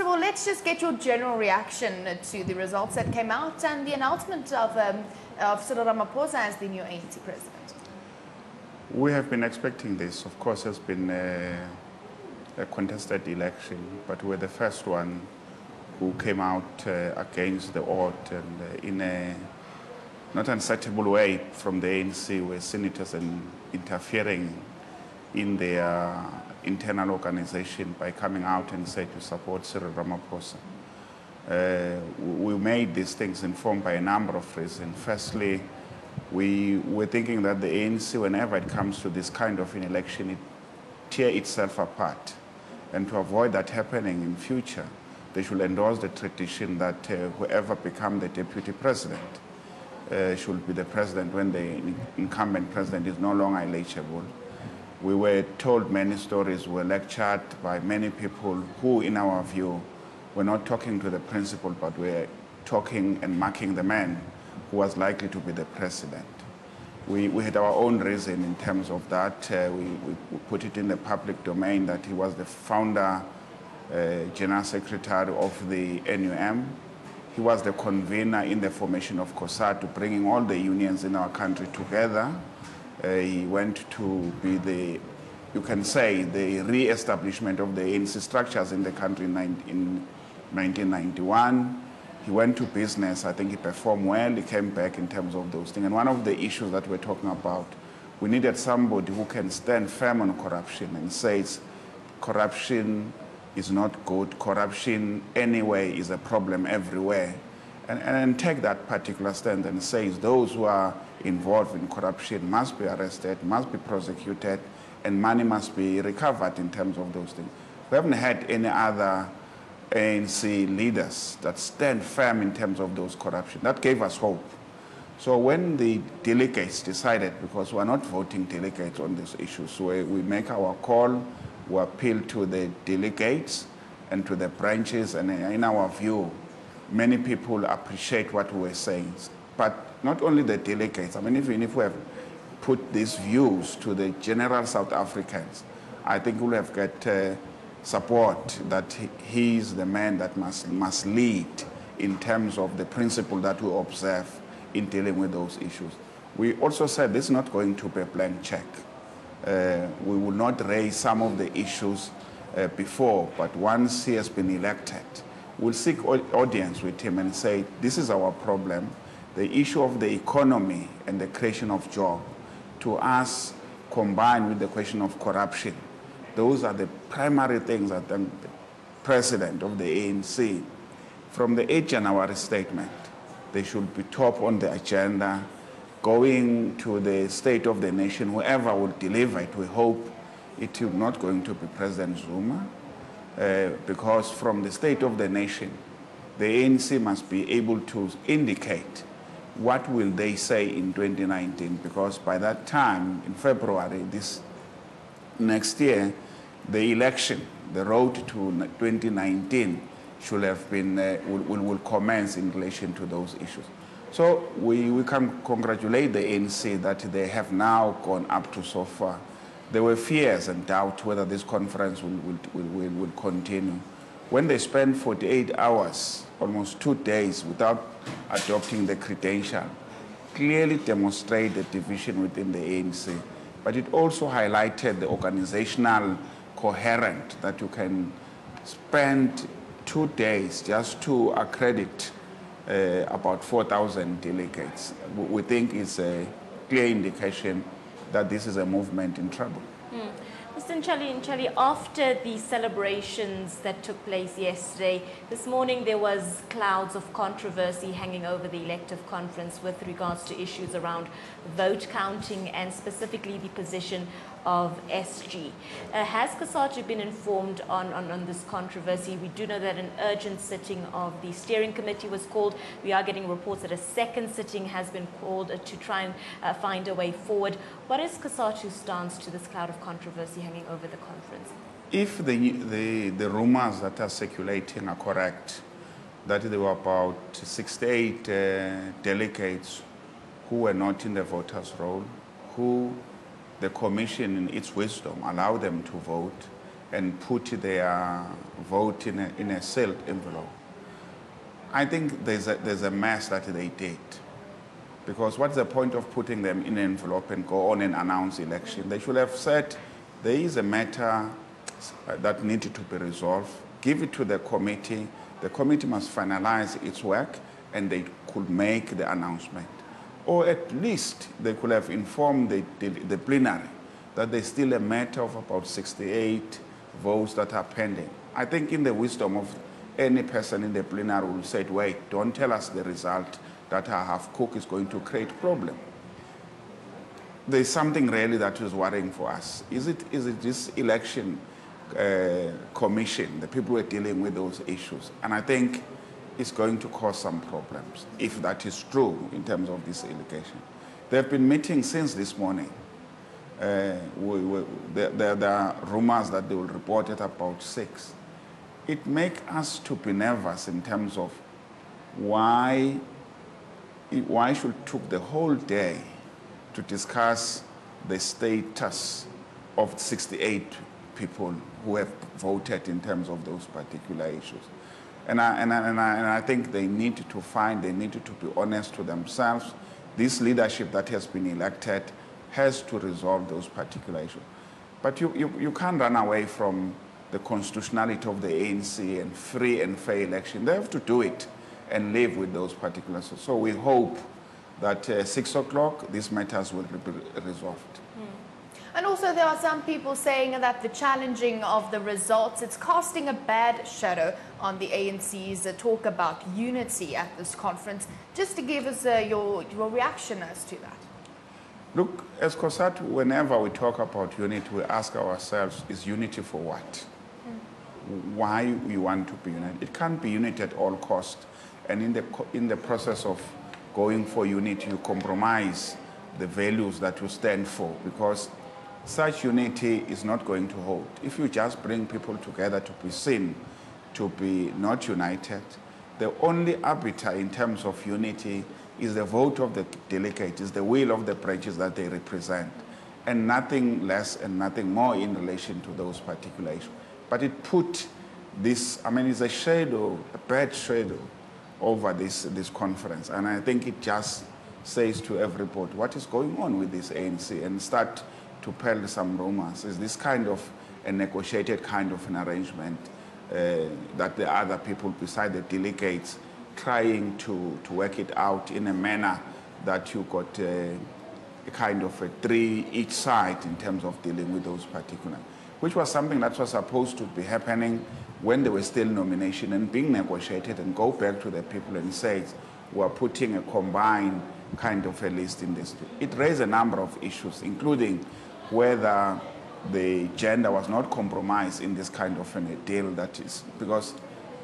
all, let's just get your general reaction to the results that came out and the announcement of Cyril Ramaphosa as the new ANC president. We have been expecting this. Of course, it's been a contested election, but we're the first one who came out against the odds and in a not unacceptable way from the ANC, where senators interfering in their internal organization by coming out and say to support Cyril Ramaphosa. We made these things informed by a number of reasons. Firstly, we were thinking that the ANC, whenever it comes to this kind of an election, it tear itself apart. And to avoid that happening in future, they should endorse the tradition that whoever becomes the deputy president should be the president when the incumbent president is no longer eligible. We were told many stories, were lectured by many people who, in our view, were not talking to the principal, but were talking and marking the man who was likely to be the president. We had our own reason in terms of that. We put it in the public domain that he was the founder, general secretary of the NUM. He was the convener in the formation of Cosatu, bringing all the unions in our country together. He went to be the, you can say, the re-establishment of the ANC structures in the country in 1991. He went to business. I think he performed well. He came back in terms of those things. And one of the issues that we're talking about, we needed somebody who can stand firm on corruption and says corruption is not good. Corruption anyway is a problem everywhere. And take that particular stand and says those who are involved in corruption must be arrested, must be prosecuted, and money must be recovered in terms of those things. We haven't had any other ANC leaders that stand firm in terms of those corruption. That gave us hope. So when the delegates decided, because we're not voting delegates on these issues, so we make our call, we appeal to the delegates and to the branches, and in our view, many people appreciate what we're saying. But not only the delegates, I mean, even if we have put these views to the general South Africans, I think we'll have got support that he is the man that must lead in terms of the principle that we observe in dealing with those issues. We also said this is not going to be a blank check. We will not raise some of the issues before, but once he has been elected, we'll seek audience with him and say, this is our problem. The issue of the economy and the creation of jobs, to us, combined with the question of corruption, those are the primary things that the president of the ANC, from the 8 January statement, they should be top on the agenda, going to the State of the Nation, whoever will deliver it. We hope it is not going to be President Zuma, because from the State of the Nation, the ANC must be able to indicate what will they say in 2019, because by that time, in February this next year, the election, the road to 2019 should have been, will commence in relation to those issues. So we can congratulate the ANC that they have now gone up to so far. There were fears and doubt whether this conference will continue. When they spent 48 hours, almost 2 days, without adopting the credential, clearly demonstrate the division within the ANC. But it also highlighted the organizational coherence that you can spend 2 days just to accredit about 4,000 delegates. We think it's a clear indication that this is a movement in trouble. Mr. Nchali, after the celebrations that took place yesterday, this morning there was clouds of controversy hanging over the elective conference with regards to issues around vote counting and specifically the position of SG. Has Cosatu been informed on this controversy? We do know that an urgent sitting of the steering committee was called. We are getting reports that a second sitting has been called to try and find a way forward. What is Cosatu's stance to this cloud of controversy hanging over the conference? If the rumors that are circulating are correct, that there were about 68 delegates who were not in the voters' roll, who the commission in its wisdom allowed them to vote, and put their vote in a sealed envelope. I think there's a mess that they did. Because what's the point of putting them in an envelope and go on and announce election? They should have said there is a matter that needed to be resolved, give it to the committee must finalize its work, and they could make the announcement. Or at least they could have informed the plenary that there's still a matter of about 68 votes that are pending. I think in the wisdom of any person in the plenary will say, wait, don't tell us the result that our half-cook is going to create problem. There's something really that is worrying for us. Is it this election commission, the people who are dealing with those issues? And I think it's going to cause some problems, if that is true in terms of this allegation. They've been meeting since this morning. There are rumors that they will report at about 6. It makes us to be nervous in terms of why should took the whole day to discuss the status of 68 people who have voted in terms of those particular issues. And I think they need to be honest to themselves. This leadership that has been elected has to resolve those particular issues. But you can't run away from the constitutionality of the ANC and free and fair election. They have to do it and live with those particulars. So we hope that 6 o'clock, these matters will be resolved. And also there are some people saying that the challenging of the results, it's casting a bad shadow on the ANC's talk about unity at this conference. Just to give us your reaction as to that. Look, as Cosatu, whenever we talk about unity, we ask ourselves, is unity for what? Why we want to be united? It can't be unity at all costs. And in the process of going for unity, you compromise the values that you stand for, because such unity is not going to hold. If you just bring people together to be seen to be not united, the only arbiter in terms of unity is the vote of the delegate, is the will of the branches that they represent, and nothing less and nothing more in relation to those particular issues. But it put this, it's a shadow, a bad shadow over this conference. And I think it just says to everybody, what is going on with this ANC? And start to peddle some rumors. Is this kind of a negotiated kind of an arrangement that the other people beside the delegates trying to work it out in a manner that you got a kind of a 3 each side in terms of dealing with those particular, which was something that was supposed to be happening when there was still nomination and being negotiated, and go back to the people and say, we're putting a combined kind of a list in this. It raised a number of issues, including whether the gender was not compromised in this kind of a deal. That is, because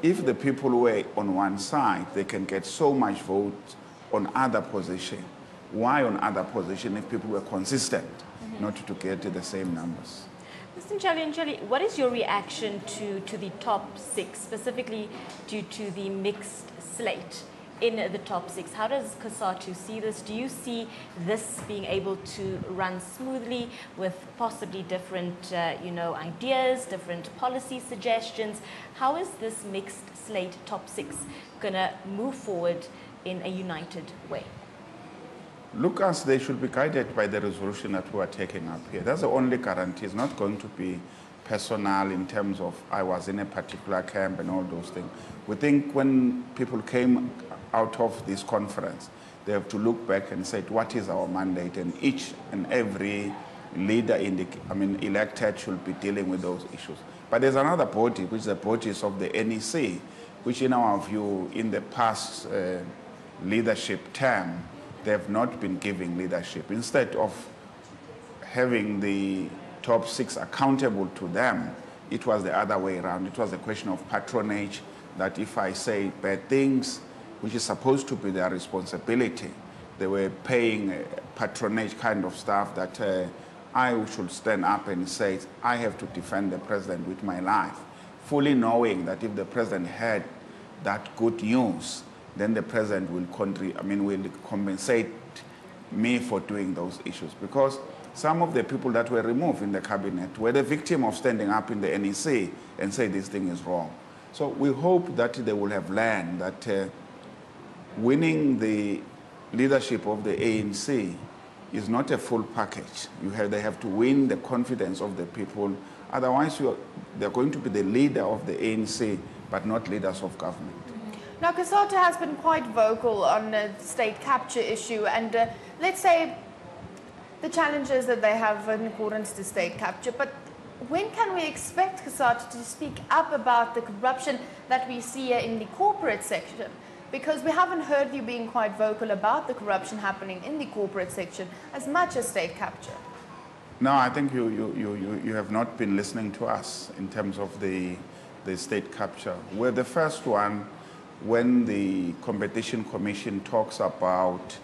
if the people were on one side, they can get so much vote on other position. Why on other position if people were consistent not to get the same numbers? Mr. Nchali, what is your reaction to the top 6, specifically due to the mixed slate in the top 6? How does Cosatu see this? Do you see this being able to run smoothly with possibly different ideas, different policy suggestions? How is this mixed slate top 6 going to move forward in a united way? Lucas, they should be guided by the resolution that we are taking up here. That's the only guarantee. It's not going to be personal in terms of I was in a particular camp and all those things. We think when people came out of this conference, they have to look back and say, what is our mandate? And each and every leader elected should be dealing with those issues. But there's another body, which is the bodies of the NEC, which in our view, in the past leadership term, they have not been giving leadership. Instead of having the top 6 accountable to them, it was the other way around. It was a question of patronage, that if I say bad things, which is supposed to be their responsibility, they were paying patronage kind of stuff that I should stand up and say, I have to defend the president with my life, fully knowing that if the president had that good news, then the president will compensate me for doing those issues. Because Some of the people that were removed in the cabinet were the victim of standing up in the NEC and say this thing is wrong. So we hope that they will have learned that winning the leadership of the ANC is not a full package. They have to win the confidence of the people. Otherwise, they're going to be the leader of the ANC, but not leaders of government. Now, Cosatu has been quite vocal on the state capture issue, and let's say the challenges that they have in accordance to state capture. But when can we expect Cosatu to speak up about the corruption that we see in the corporate section? Because we haven't heard you being quite vocal about the corruption happening in the corporate section as much as state capture. No, I think you have not been listening to us in terms of the state capture. We're the first one when the Competition Commission talks about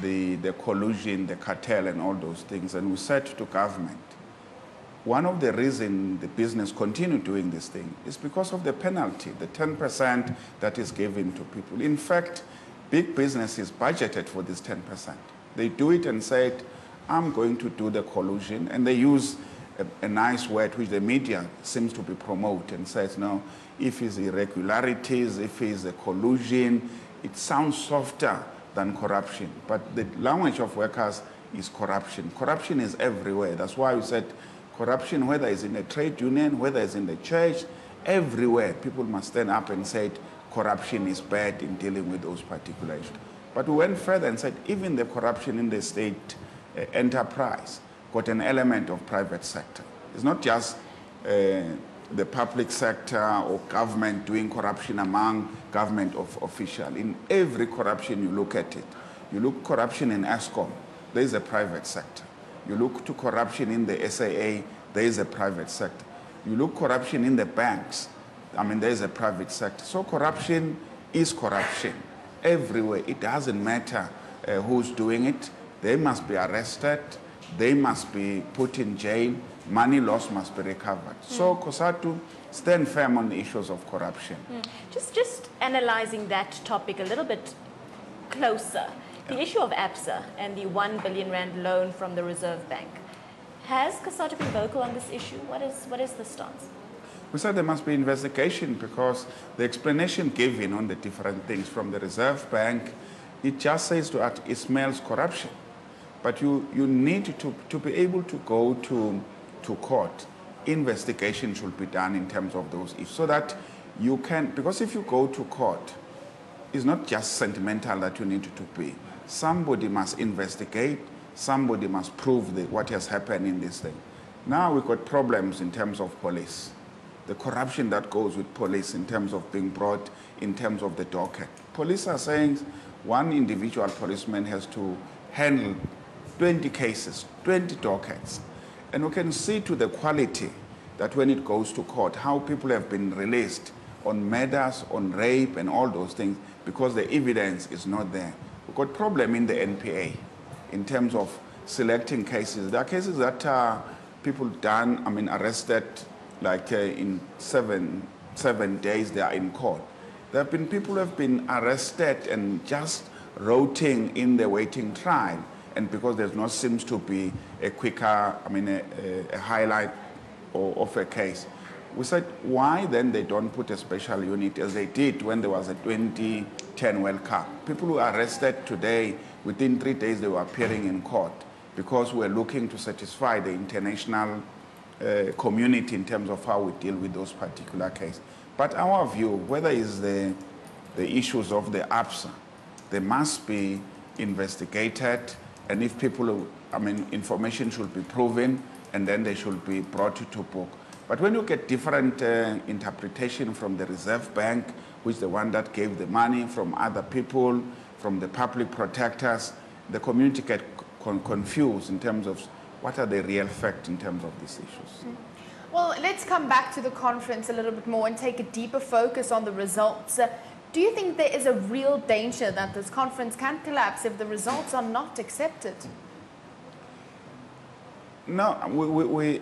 the collusion, the cartel and all those things, and we said to government, one of the reasons the business continue doing this thing is because of the penalty, the 10% that is given to people. In fact, big business is budgeted for this 10%. They do it and say, I'm going to do the collusion, and they use a nice word which the media seems to be promoting and says, no, if it's irregularities, if it's a collusion, it sounds softer than corruption. But the language of workers is corruption. Corruption is everywhere. That's why we said corruption, whether it's in a trade union, whether it's in the church, everywhere, people must stand up and say corruption is bad in dealing with those particular issues. But we went further and said even the corruption in the state enterprise got an element of private sector. It's not just the public sector or government doing corruption among government officials. In every corruption you look at it. You look corruption in ESCOM, there is a private sector. You look to corruption in the SAA, there is a private sector. You look corruption in the banks, there is a private sector. So corruption is corruption everywhere. It doesn't matter who's doing it. They must be arrested. They must be put in jail. Money loss must be recovered. So Cosatu stand firm on the issues of corruption. Just analyzing that topic a little bit closer. The issue of ABSA and the 1 billion rand loan from the Reserve Bank. Has Cosatu been vocal on this issue? What is the stance? We said there must be investigation because the explanation given on the different things from the Reserve Bank, it just says to us, it smells corruption. But you need to be able to go to court. Investigation should be done in terms of those issues so that you can, because if you go to court, it's not just sentimental that you need to pay. Somebody must investigate, somebody must prove what has happened in this thing. Now we've got problems in terms of police. The corruption that goes with police in terms of being brought, in terms of the docket. Police are saying one individual policeman has to handle 20 cases, 20 dockets. And we can see to the quality that when it goes to court, how people have been released on murders, on rape and all those things because the evidence is not there. We've got problem in the NPA in terms of selecting cases. There are cases that people arrested like in seven days they are in court. There have been people who have been arrested and just rotting in the waiting trial. And because there not seems to be a quicker, a highlight of a case. We said, why then they don't put a special unit as they did when there was a 2010 World Cup? People who are arrested today, within 3 days they were appearing in court because we're looking to satisfy the international community in terms of how we deal with those particular cases. But our view, whether it's the issues of the ABSA, they must be investigated, and if people, information should be proven, and then they should be brought to book. But when you get different interpretation from the Reserve Bank, which is the one that gave the money, from other people, from the public protectors, the community get confused in terms of what are the real facts in terms of these issues. Well, let's come back to the conference a little bit more and take a deeper focus on the results. Do you think there is a real danger that this conference can collapse if the results are not accepted? No,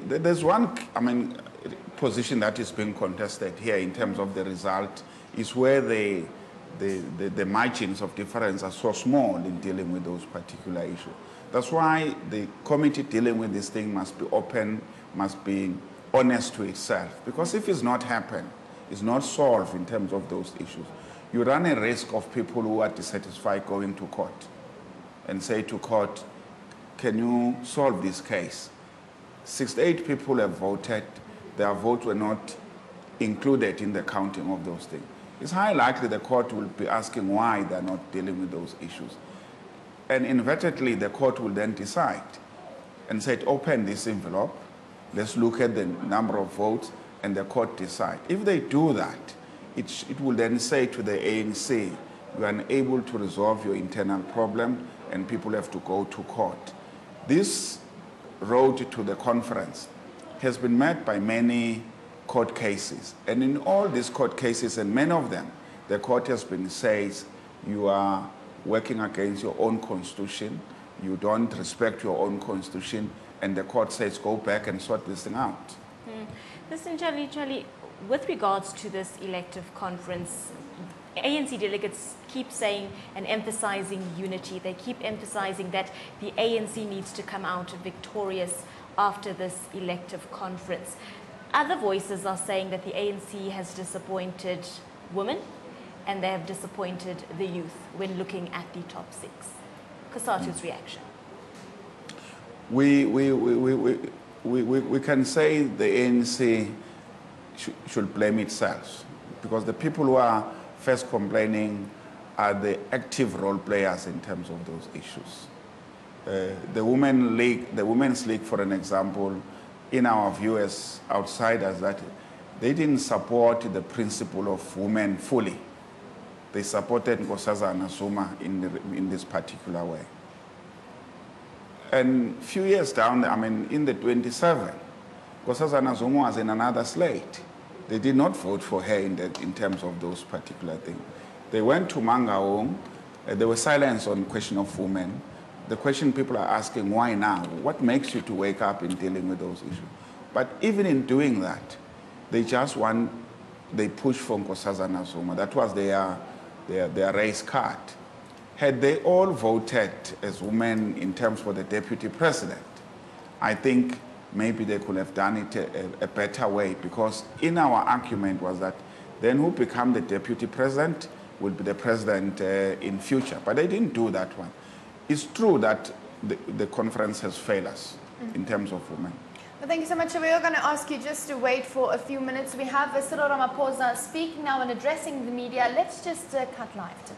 there's one, position that is being contested here in terms of the result is where the margins of difference are so small in dealing with those particular issues. That's why the committee dealing with this thing must be open, must be honest to itself. Because if it's not happened, it's not solved in terms of those issues, you run a risk of people who are dissatisfied going to court and say to court, can you solve this case? 68 people have voted. Their votes were not included in the counting of those things. It's highly likely the court will be asking why they're not dealing with those issues. And inadvertently, the court will then decide and say, open this envelope, let's look at the number of votes, and the court decide. If they do that, it will then say to the ANC, you are unable to resolve your internal problem, and people have to go to court. This road to the conference has been met by many court cases. And in all these court cases, and many of them, the court has been says, you are working against your own constitution, you don't respect your own constitution, and the court says, go back and sort this thing out. Listen, Charlie, with regards to this elective conference, ANC delegates keep saying and emphasizing unity. They keep emphasizing that the ANC needs to come out victorious after this elective conference. Other voices are saying that the ANC has disappointed women and they have disappointed the youth when looking at the top six. Cosatu's reaction. We can say the ANC should blame itself, because the people who are first complaining are the active role players in terms of those issues. The Women's League, for an example, in our view as outsiders, that they didn't support the principle of women fully. They supported Nkosazana Zuma in this particular way. And a few years down, in the 27, Nkosazana Zuma was in another slate. They did not vote for her in terms of those particular things. They went to Mangaung. There was silence on the question of women. The question people are asking, why now? What makes you to wake up in dealing with those issues? But even in doing that, they push for Nkosazana Zuma. That was their race card. Had they all voted as women in terms for the deputy president, I think maybe they could have done it a better way, because in our argument was that then who become the deputy president will be the president in future. But they didn't do that one. It's true that the conference has failed us in terms of women. Well, thank you so much. We are going to ask you just to wait for a few minutes. We have Ramaphosa speaking now and addressing the media. Let's just cut live to that.